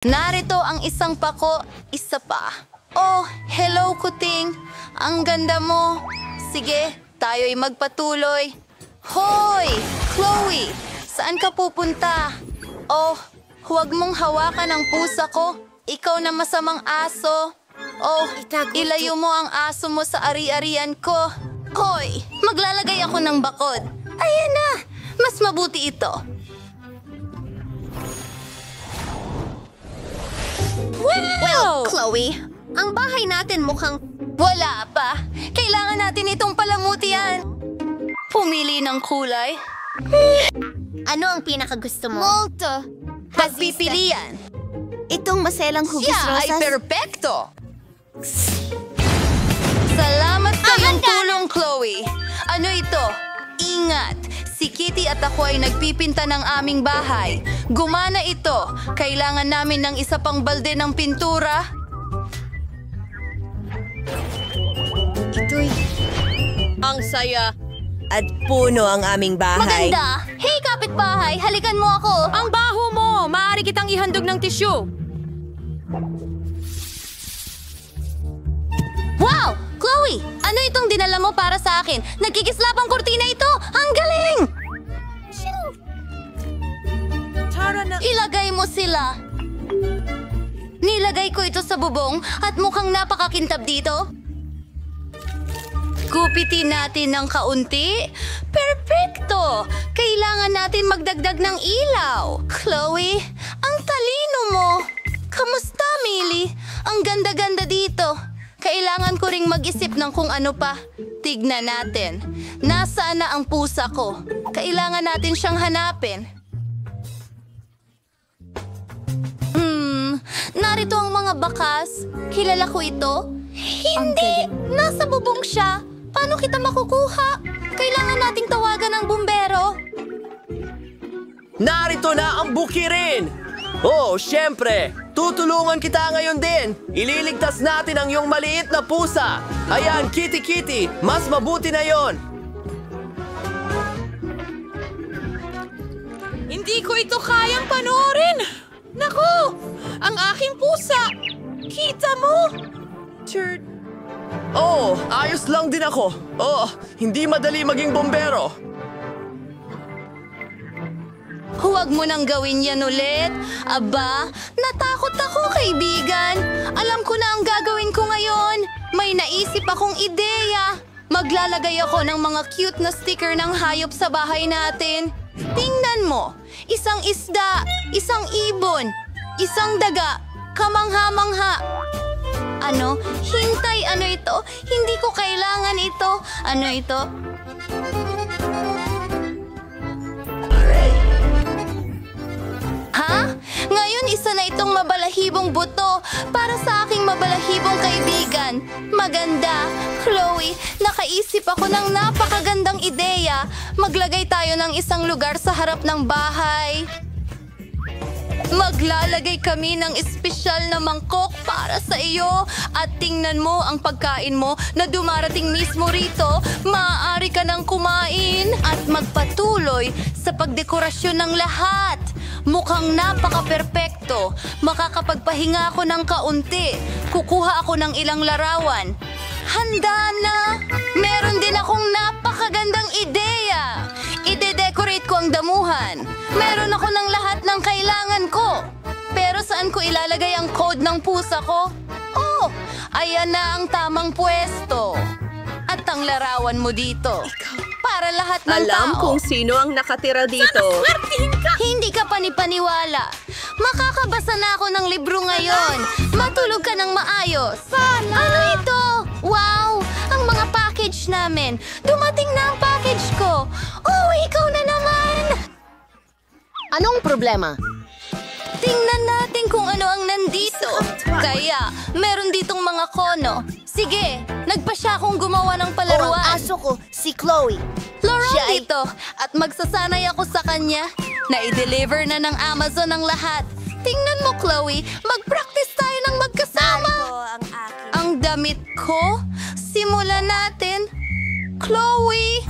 Narito ang isang pako, isa pa. Oh, hello kuting. Ang ganda mo. Sige, tayo'y magpatuloy. Hoy, Chloe! Saan ka pupunta? Oh, huwag mong hawakan ang pusa ko. Ikaw na masamang aso. Oh, ilayo mo ang aso mo sa ari-arian ko. Hoy, maglalagay ako ng bakod. Ayan na, mas mabuti ito. Well, Chloe, ang bahay natin mukhang... Wala pa. Kailangan natin itong palamutian. Pumili ng kulay. Ano ang pinakagusto mo? Molto. Pagpipilian. Itong maselang hugis Siya ay rosas. perpekto. Salamat sa iyong tulong, Chloe. Ano ito? Ingat. Si Kitty at ako ay nagpipinta ng aming bahay. Gumana ito. Kailangan namin ng isa pang balde ng pintura. Ito'y... Ang saya. At puno ang aming bahay. Maganda! Hey, kapitbahay! Halikan mo ako! Ang baho mo! Maaari kitang ihandog ng tisyo. Wow! Chloe! Ano itong dinala mo para sa akin? Nagkikislap ang kurtina ito! Ang galing! Tara na. Ilagay mo sila. Nilagay ko ito sa bubong at mukhang napakakintab dito. Gupitin natin ng kaunti. Perfecto! Kailangan natin magdagdag ng ilaw. Chloe, ang talino mo. Kamusta, Millie? Ang ganda-ganda dito. Kailangan ko ring mag-isip ng kung ano pa. Tignan natin. Nasaan na ang pusa ko? Kailangan natin siyang hanapin. Narito ang mga bakas. Kilala ko ito? Hindi! Nasa bubong siya. Paano kita makukuha? Kailangan nating tawagan ng bumbero. Narito na ang bukirin! Oh, syempre! Tutulungan kita ngayon din! Ililigtas natin ang iyong maliit na pusa! Ayan, Kitty! Mas mabuti na yon! Hindi ko ito kayang panoorin. Naku! Ang aking pusa! Kita mo? Oh, ayos lang din ako. Oh, hindi madali maging bombero. Huwag mo nang gawin yan ulit. Aba, natakot ako, kaibigan. Alam ko na ang gagawin ko ngayon. May naisip akong ideya. Maglalagay ako ng mga cute na sticker ng hayop sa bahay natin. Tingnan mo. Isang isda, isang ibon, isang daga, kamangha-mangha. Ano? Hintay, ano ito? Hindi ko kailangan ito. Ano ito? Ha? Ngayon isa na itong mabalahibong buto para sa aking mabalahibong kaibigan. Maganda. Chloe, nakaisip ako ng napakagandang ideya. Maglagay tayo ng isang lugar sa harap ng bahay. Maglalagay kami ng espesyal na mangkok para sa iyo. At tingnan mo ang pagkain mo na dumarating mismo rito. Maaari ka nang kumain at magpatuloy sa pagdekorasyon ng lahat. Mukhang napaka-perpekto. Makakapagpahinga ako ng kaunti. Kukuha ako ng ilang larawan. Handa na! Meron din akong napakagandang ideya. Ide-decorate ko ang damuhan. Meron ako ng lahat ng kailangan ko. Pero saan ko ilalagay ang code ng pusa ko? Oh, ayan na ang tamang pwesto. At ang larawan mo dito. Para lahat ng Alam tao. kung sino ang nakatira dito. Hindi ka panipaniwala. Makakabasa na ako ng libro ngayon. Matulog ka ng maayos. Ano ito? Wow! Ang mga package namin. Dumating na ang package ko. Oh, ikaw na naman! Anong problema? Tingnan natin kung ano ang nandito. Kaya, meron ditong mga kono. Sige, nagpa siya akong gumawa ng O ang palaruan. aso ko, si Chloe. Laurel Siya ay- dito. At magsasanay ako sa kanya. Na-deliver na ng Amazon ang lahat. Tingnan mo, Chloe. Mag-practice tayo ng magkasama. Ang damit ko? Simulan natin. Chloe!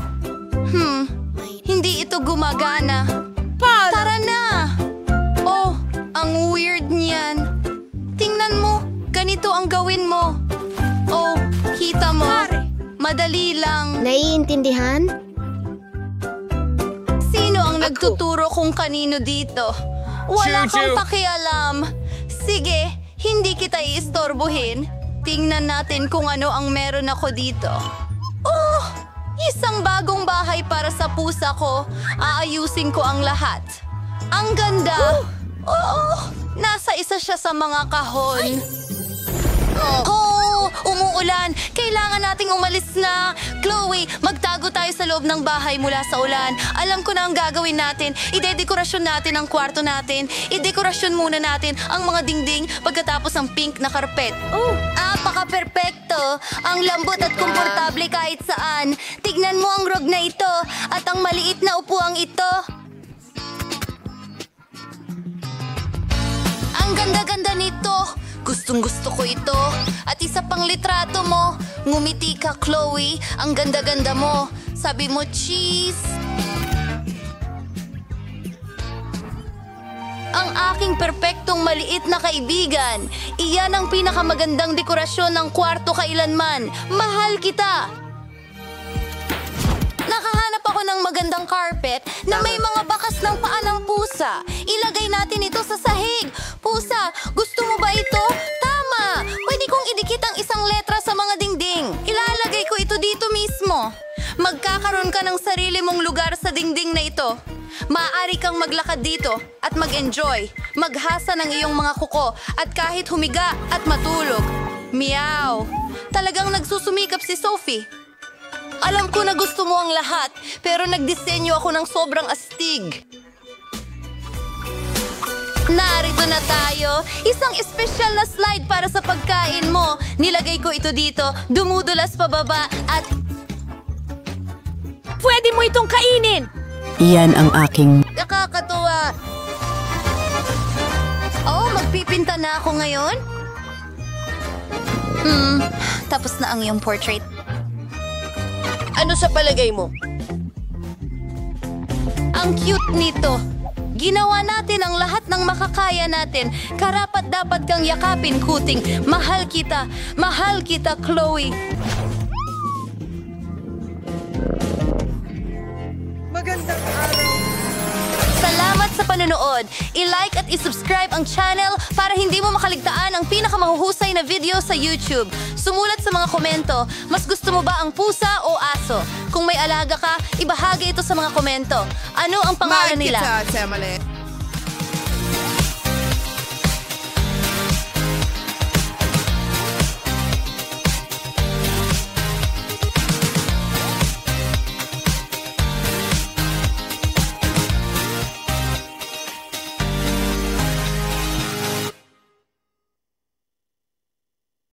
Hindi ito gumagana. Tara na! Oh, ang weird niyan. ganito ang gawin mo. Oh, kita mo? Madali lang. Naiintindihan? Sino ang nagtuturo kung kanino dito? Wala kang pakialam. Sige, hindi kita iistorbohin. Tingnan natin kung ano ang meron ako dito. Oh, isang bagong bahay para sa pusa ko. Aayusin ko ang lahat. Ang ganda. Oh, nasa isa siya sa mga kahon. Oh, umuulan. Kailangan nating umalis na. Chloe, magtago tayo sa loob ng bahay mula sa ulan. Alam ko na ang gagawin natin. Idedekorasyon natin ang kwarto natin. Idekorasyon muna natin ang mga dingding pagkatapos ang pink na karpet. Oh, apaka-perpekto. Ang lambot at komportable kahit saan. Tignan mo ang rug na ito at ang maliit na upuang ito. Ang ganda-ganda nito. Gustong-gusto ko ito. At isa pang litrato mo. Ngumiti ka, Chloe. Ang ganda-ganda mo. Sabi mo, cheese. Ang aking perpektong maliit na kaibigan. Iyan ang pinakamagandang dekorasyon ng kwarto kailanman. Mahal kita. Nakahanap ako ng magandang carpet na may mga bakas ng paa ng pusa. Ilagay natin ito sa sahig. Pusa, gusto mo ba ito? Tama! Pwede kong idikit ang isang letra sa mga dingding. Ilalagay ko ito dito mismo. Magkakaroon ka ng sarili mong lugar sa dingding na ito. Maaari kang maglakad dito at mag-enjoy. Maghasa ng iyong mga kuko at kahit humiga at matulog. Meow! Talagang nagsusumikap si Sophie. Alam ko na gusto mo ang lahat, pero nagdisenyo ako ng sobrang astig. Narito na tayo. Isang espesyal na slide para sa pagkain mo. Nilagay ko ito dito, dumudulas pababa at... Pwede mo itong kainin! Iyan ang aking... Nakakatuwa. Oh, magpipinta na ako ngayon? Tapos na ang iyong portrait. Ano sa palagay mo? Ang cute nito. Ginawa natin ang lahat ng makakaya natin. Karapat dapat kang yakapin, Kuting. Mahal kita. Mahal kita, Chloe. Magandang araw. Salamat sa panonood. I-like at i-subscribe ang channel para hindi mo makaligtaan ang pinakamahuhusay na video sa YouTube. Sumulat sa mga komento. Mas gusto mo ba ang pusa o aso? Kung may alaga ka, ibahagi ito sa mga komento. Ano ang pangalan nila? Mahal kita, Semale.